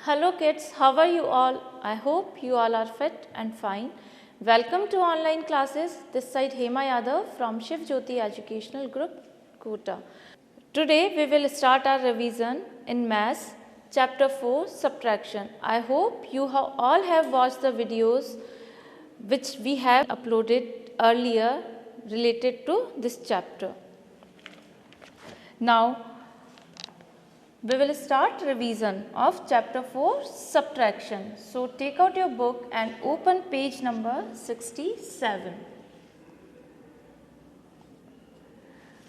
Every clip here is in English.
Hello kids, how are you all? I hope you all are fit and fine. Welcome to online classes. This side Hema Yadav from Shiv Jyoti Educational Group, Kota. Today we will start our revision in Maths, Chapter 4, Subtraction. I hope you all have watched the videos which we have uploaded earlier related to this chapter. Now, we will start revision of chapter 4 subtraction. So take out your book and open page number 67.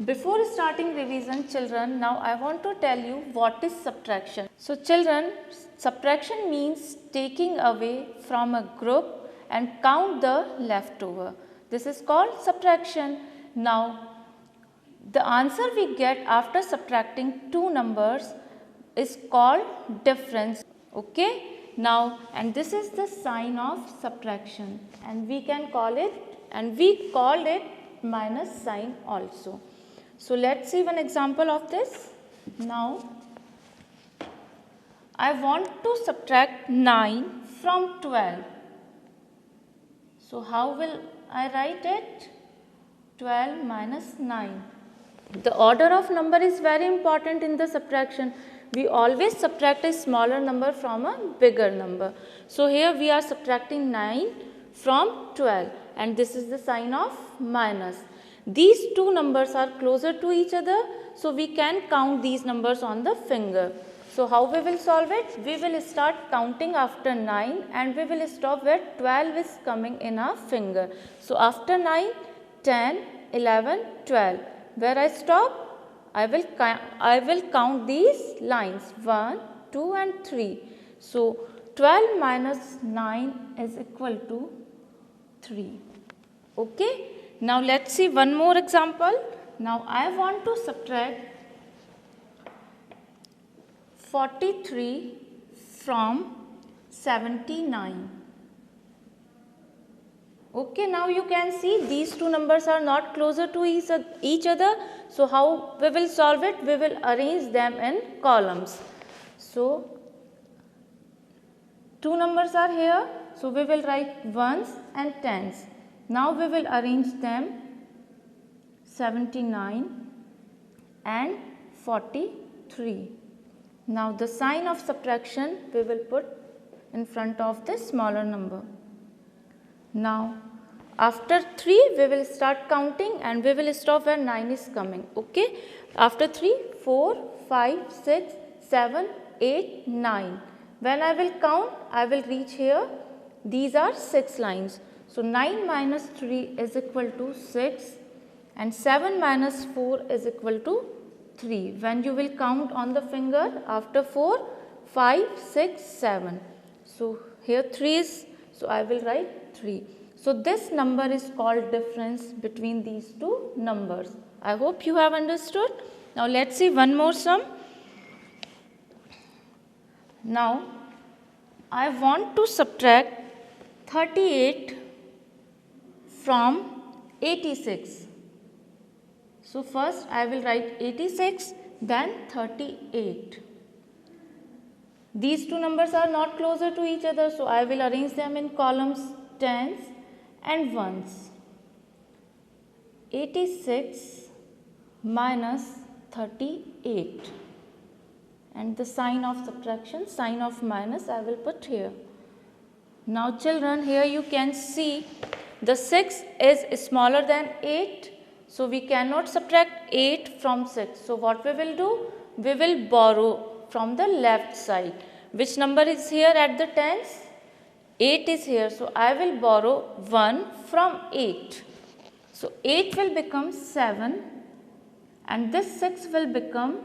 Before starting revision children, now I want to tell you what is subtraction. So children, subtraction means taking away from a group and count the leftover. This is called subtraction. Now the answer we get after subtracting two numbers is called difference. Okay. Now, and this is the sign of subtraction, and we can call it, and we called it minus sign also. So let's see one example of this. Now, I want to subtract 9 from 12. So how will I write it? 12 minus 9. The order of number is very important in the subtraction. We always subtract a smaller number from a bigger number. So here we are subtracting 9 from 12, and this is the sign of minus. These two numbers are closer to each other, so we can count these numbers on the finger. So how we will solve it? We will start counting after 9 and we will stop where 12 is coming in our finger. So after 9, 10, 11, 12. Where I stop? I will count these lines 1, 2 and 3. So 12 minus 9 is equal to 3. Okay. Now let's see one more example. Now I want to subtract 43 from 79. Okay, now you can see these two numbers are not closer to each other. So how we will solve it? We will arrange them in columns. So two numbers are here. So we will write ones and tens. Now we will arrange them 79 and 43. Now the sign of subtraction we will put in front of the smaller number. Now after 3 we will start counting and we will stop where 9 is coming. Okay. After 3, 4, 5, 6, 7, 8, 9. When I will count, I will reach here. These are 6 lines. So 9 minus 3 is equal to 6 and 7 minus 4 is equal to 3. When you will count on the finger, after 4, 5, 6, 7. So here 3 is, so I will write 3. So this number is called difference between these two numbers. I hope you have understood. Now let's see one more sum. Now I want to subtract 38 from 86. So first I will write 86, then 38. These two numbers are not closer to each other, so I will arrange them in columns tens and ones. 86 minus 38, and the sign of subtraction, sign of minus, I will put here. Now children, here you can see the 6 is smaller than 8, so we cannot subtract 8 from 6. So what we will do? We will borrow from the left side. Which number is here at the tens? 8 is here, so I will borrow 1 from 8. So 8 will become 7 and this 6 will become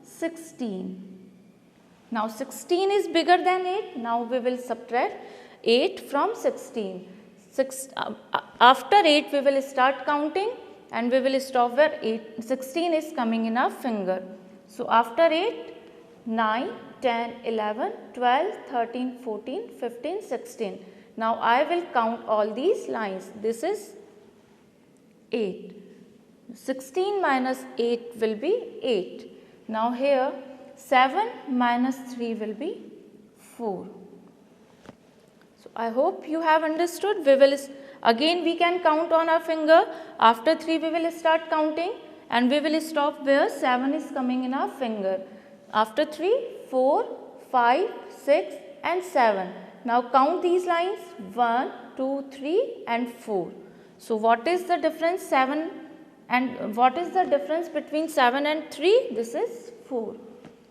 16. Now 16 is bigger than 8. Now we will subtract 8 from 16. After 8 we will start counting and we will stop where 16 is coming in our finger. So after 8, 9, 10, 11, 12, 13, 14, 15, 16. Now I will count all these lines. This is 8. 16 minus 8 will be 8. Now here 7 minus 3 will be 4. So I hope you have understood. Again we can count on our finger. After 3 we will start counting and we will stop where 7 is coming in our finger. After 3, 4, 5, 6 and 7. Now count these lines 1, 2, 3 and 4. So what is the difference between 7 and 3? This is 4.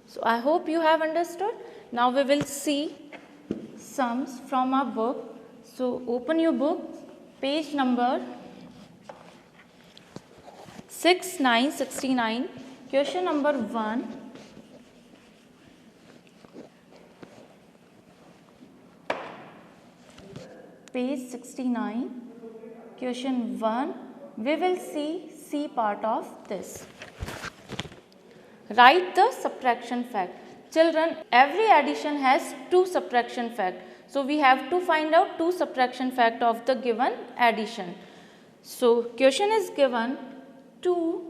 So I hope you have understood. Now we will see sums from our book. So open your book, page number 6969, question number 1. Page 69, question 1, we will see C part of this. Write the subtraction fact. Children, every addition has 2 subtraction fact. So we have to find out 2 subtraction fact of the given addition. So question is given 2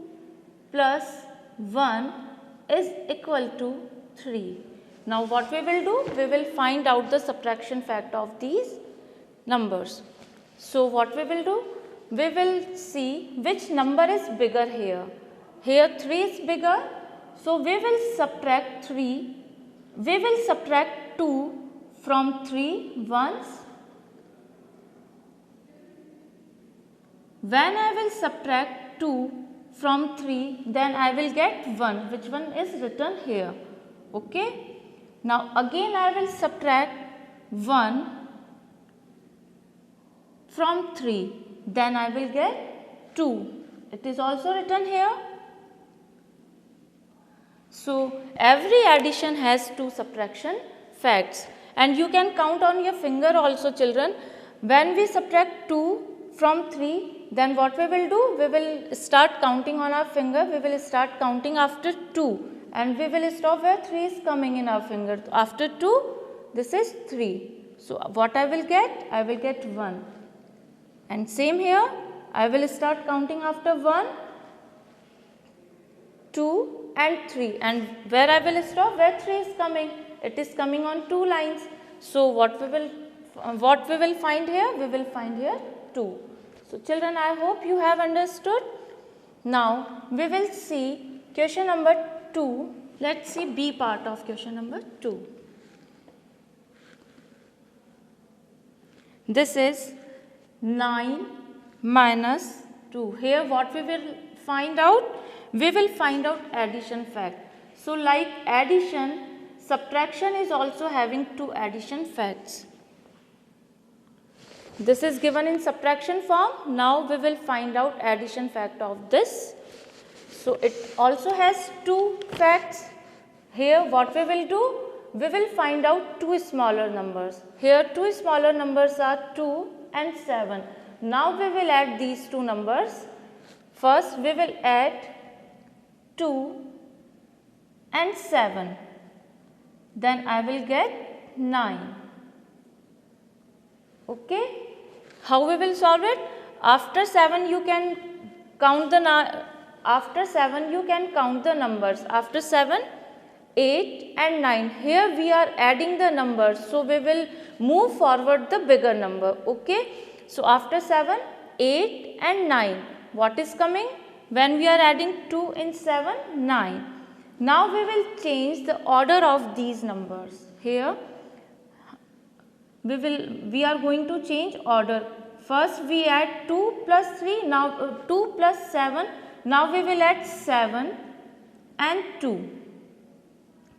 plus 1 is equal to 3. Now what we will do? We will find out the subtraction fact of these numbers. So what we will do? We will see which number is bigger here. Here 3 is bigger. So we will subtract 3. We will subtract 2 from 3 once. When I will subtract 2 from 3, then I will get 1, which one is written here. Okay. Now again I will subtract 1 from 3, then I will get 2. It is also written here. So every addition has 2 subtraction facts, and you can count on your finger also, children. When we subtract 2 from 3, then what we will do? We will start counting on our finger. We will start counting after 2 and we will stop where 3 is coming in our finger. After 2, this is 3. So what I will get? I will get 1. And same here, I will start counting after 1, 2 and 3, and where I will stop? Where 3 is coming? It is coming on 2 lines. So what we will find here? We will find here 2. So children, I hope you have understood. Now we will see question number 2. Let's see B part of question number 2. This is 9 minus 2. Here what we will find out? We will find out addition fact. So like addition, subtraction is also having 2 addition facts. This is given in subtraction form. Now we will find out addition fact of this. So it also has 2 facts. Here what we will do? We will find out 2 smaller numbers. Here 2 smaller numbers are 2 and 7. Now we will add these 2 numbers. First we will add 2 and 7. Then I will get 9. Okay. How we will solve it? After 7 you can count the numbers. After 7, 8 and 9. Here we are adding the numbers. So we will move forward the bigger number. Okay. So after 7, 8 and 9. What is coming? When we are adding 2 in 7, 9. Now we will change the order of these numbers. Here we are going to change order. First we add 2 plus 3, now 2 plus 7. Now we will add 7 and 2.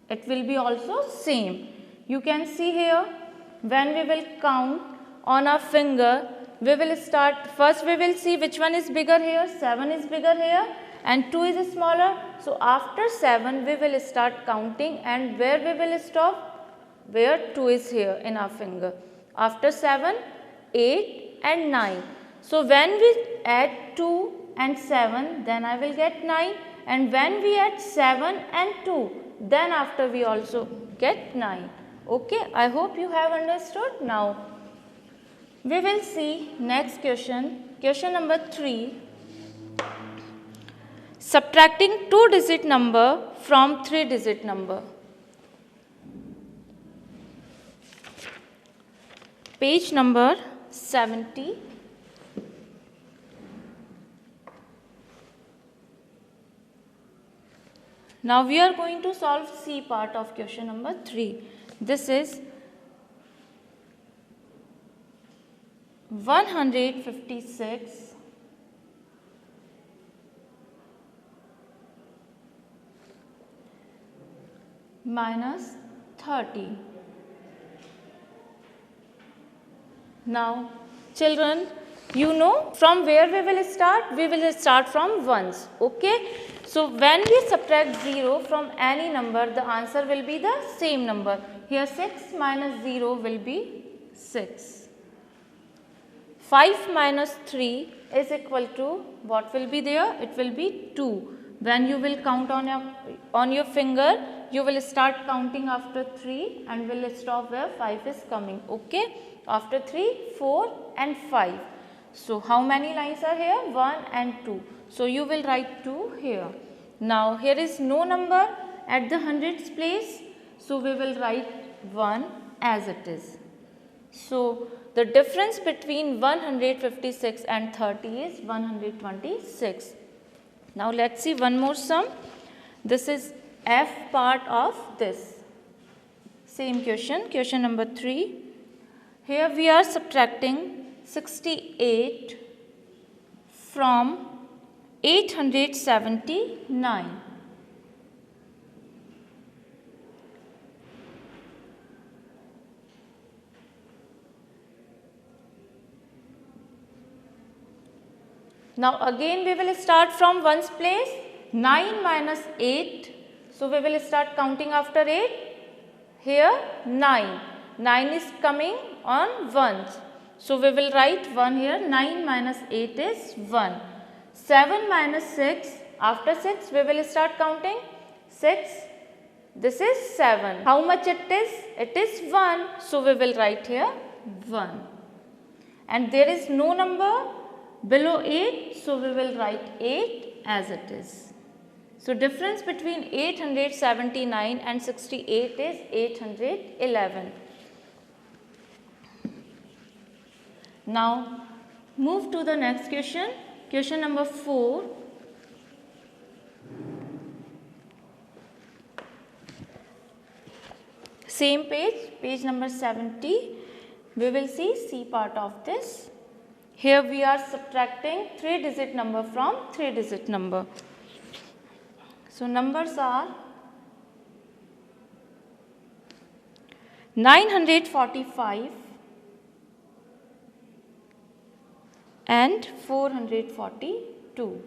It will be also same. You can see here when we will count on our finger, we will start, first we will see which one is bigger here, 7 is bigger here and 2 is smaller. So after 7 we will start counting, and where we will stop? Where 2 is here in our finger. After 7, 8 and 9. So when we add 2 and 7, then I will get 9, and when we add 7 and 2, then after we also get 9. Okay, I hope you have understood. Now we will see next question, question number 3. Subtracting 2-digit number from 3-digit number. Page number 70. Now we are going to solve C part of question number 3. This is 156 minus 30. Now children, you know from where we will start? We will start from ones. Okay. So when we subtract 0 from any number, the answer will be the same number. Here 6 minus 0 will be 6. 5 minus 3 is equal to, what will be there? It will be 2. When you will count on your finger, you will start counting after 3 and will stop where 5 is coming. Okay. After 3, 4 and 5. So how many lines are here? 1 and 2. So you will write 2 here. Now here is no number at the hundreds place. So we will write 1 as it is. So the difference between 156 and 30 is 126. Now let's see one more sum. This is F part of this. Same question, question number 3. Here we are subtracting 68 from 879. Now again we will start from ones place. 9 minus 8. So we will start counting after 8. Here 9. 9 is coming on ones. So we will write 1 here. 9 minus 8 is 1. 7 minus 6. After 6 we will start counting. 6. This is 7. How much it is? It is 1. So we will write here 1. And there is no number below 8. So we will write 8 as it is. So difference between 879 and 68 is 811. Now move to the next question. Question number 4. Same page, page number 70. We will see C part of this. Here we are subtracting 3-digit number from 3-digit number. So numbers are 945 and 442.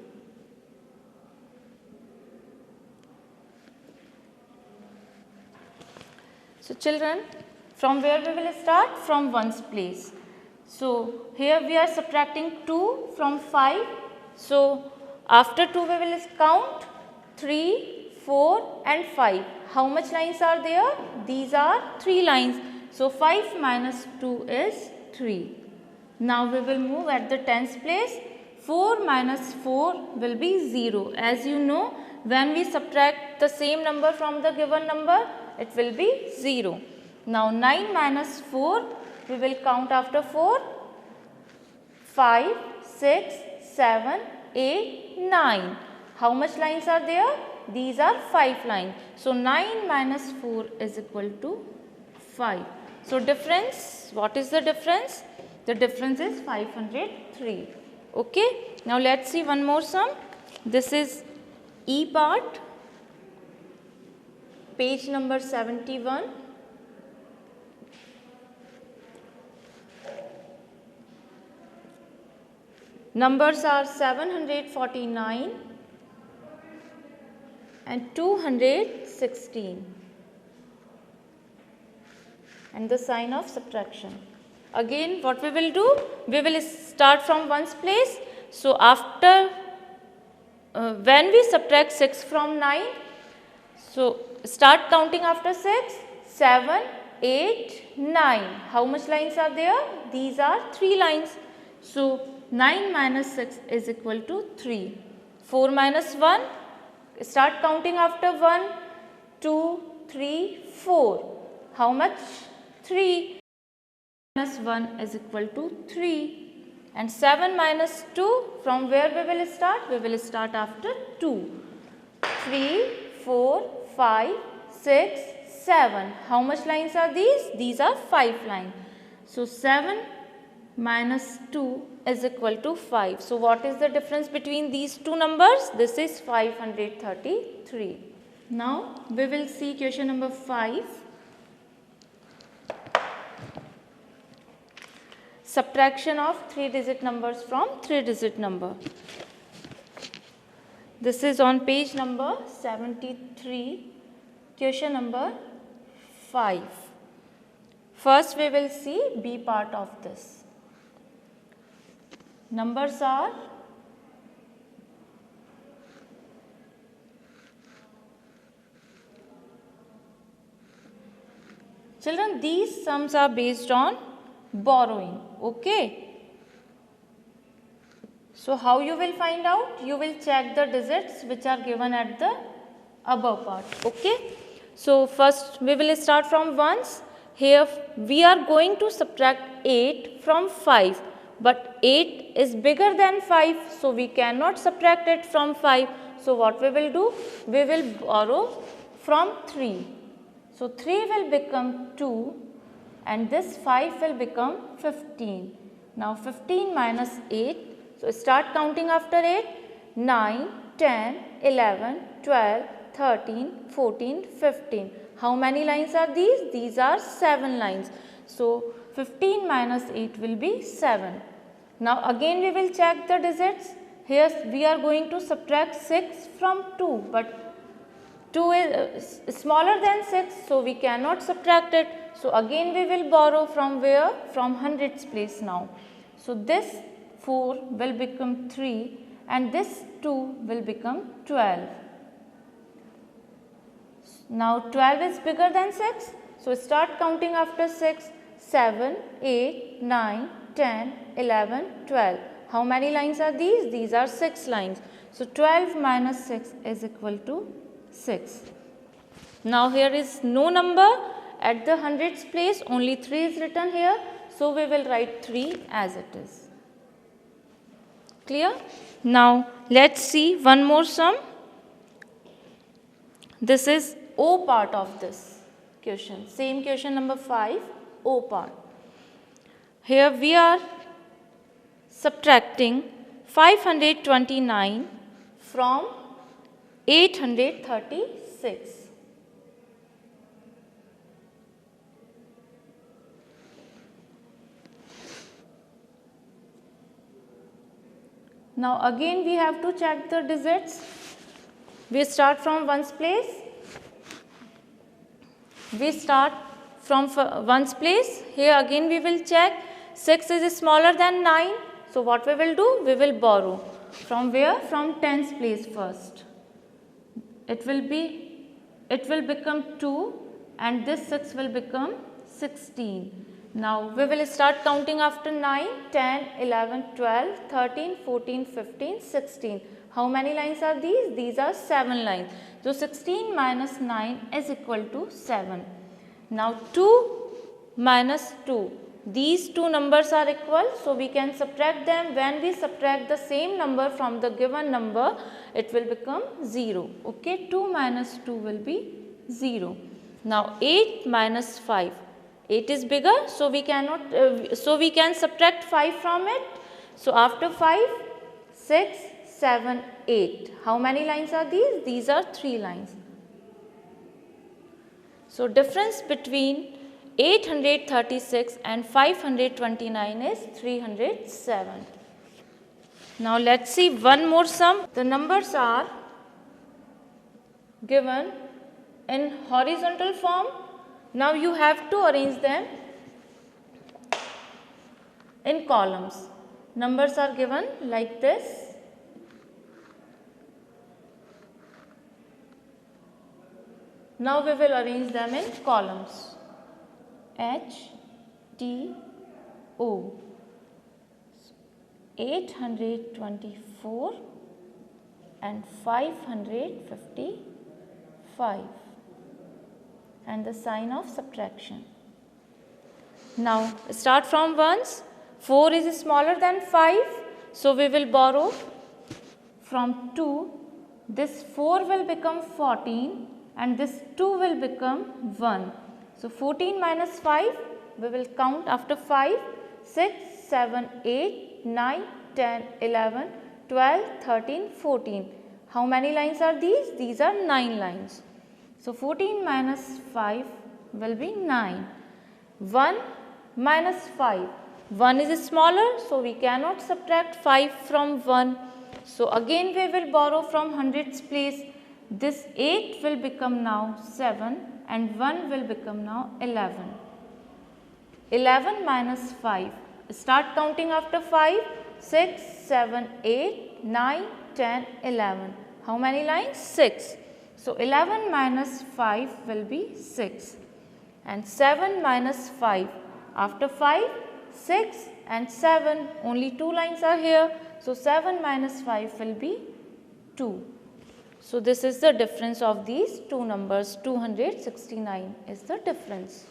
So children, from where we will start? From ones place. So here we are subtracting 2 from 5. So after 2 we will count 3, 4 and 5. How much lines are there? These are 3 lines. So 5 minus 2 is 3. Now we will move at the tens place. 4 minus 4 will be 0. As you know, when we subtract the same number from the given number, it will be 0. Now 9 minus 4, we will count after 4. 5, 6, 7, 8, 9. How much lines are there? These are 5 lines. So 9 minus 4 is equal to 5. So difference, what is the difference? The difference is 503. Okay. Now let's see one more sum. This is E part, page number 71. Numbers are 749 and 216 and the sign of subtraction. Again what we will do? We will start from ones place. So after when we subtract 6 from 9, so start counting after 6, 7, 8, 9. How much lines are there? These are 3 lines. So 9 minus 6 is equal to 3. 4 minus 1, start counting after 1, 2, 3, 4. How much? 3. minus 1 is equal to 3. And 7 minus 2, from where we will start? We will start after 2. 3, 4, 5, 6, 7. How much lines are these? These are 5 lines. So 7 minus 2 is equal to 5. So what is the difference between these two numbers? This is 533. Now we will see question number 5. Subtraction of 3-digit numbers from 3-digit number. This is on page number 73, question number 5. First we will see B part of this. Numbers are children, these sums are based on borrowing, okay? So how you will find out? You will check the digits which are given at the above part, okay? So first we will start from ones. Here we are going to subtract 8 from 5, but 8 is bigger than 5, so we cannot subtract it from 5. So what we will do? We will borrow from 3. So 3 will become 2 and this 5 will become 15. Now 15 minus 8, so start counting after 8, 9, 10, 11, 12, 13, 14, 15. How many lines are these? These are 7 lines. So 15 minus 8 will be 7. Now again we will check the digits. Here we are going to subtract 6 from 2, but 2 is smaller than 6, so we cannot subtract it. So again we will borrow from where? From hundreds place now. So this 4 will become 3 and this 2 will become 12. Now 12 is bigger than 6, so start counting after 6, 7, 8, 9, 10, 11, 12. How many lines are these? These are 6 lines. So 12 minus 6 is equal to 6. Now here is no number at the hundreds place, only 3 is written here. So we will write 3 as it is. Clear? Now let's see one more sum. This is O part of this question. Same question number 5, O part. Here we are subtracting 529 from 836. Now again we have to check the digits. We start from ones place. We start from ones place. Here again we will check. 6 is smaller than 9. So what we will do? We will borrow. From where? From tens place first. It will become 2 and this 6 will become 16. Now we will start counting after 9, 10, 11, 12, 13, 14, 15, 16. How many lines are these? These are 7 lines. So 16 minus 9 is equal to 7. Now 2 minus 2. These two numbers are equal, so we can subtract them. When we subtract the same number from the given number, it will become 0. Okay, 2 minus 2 will be 0. Now 8 minus 5. 8 is bigger, so we cannot. So we can subtract 5 from it. So after 5, 6, 7, 8. How many lines are these? These are 3 lines. So difference between 836 and 529 is 307. Now let's see one more sum. The numbers are given in horizontal form. Now you have to arrange them in columns. Numbers are given like this. Now we will arrange them in columns. H, T, O. 824 and 555 and the sign of subtraction. Now start from ones. 4 is smaller than 5, so we will borrow from 2. This 4 will become 14 and this 2 will become 1. So 14 minus 5, we will count after 5, 6, 7, 8, 9, 10, 11, 12, 13, 14. How many lines are these? These are 9 lines. So 14 minus 5 will be 9. 1 minus 5. 1 is smaller, so we cannot subtract 5 from 1. So again we will borrow from hundreds place. This 8 will become now 7 and 1 will become now 11. 11 minus 5. Start counting after 5. 6, 7, 8, 9, 10, 11. How many lines? 6. So 11 minus 5 will be 6. And 7 minus 5. After 5, 6 and 7. Only 2 lines are here. So 7 minus 5 will be 2. So this is the difference of these two numbers. 269 is the difference.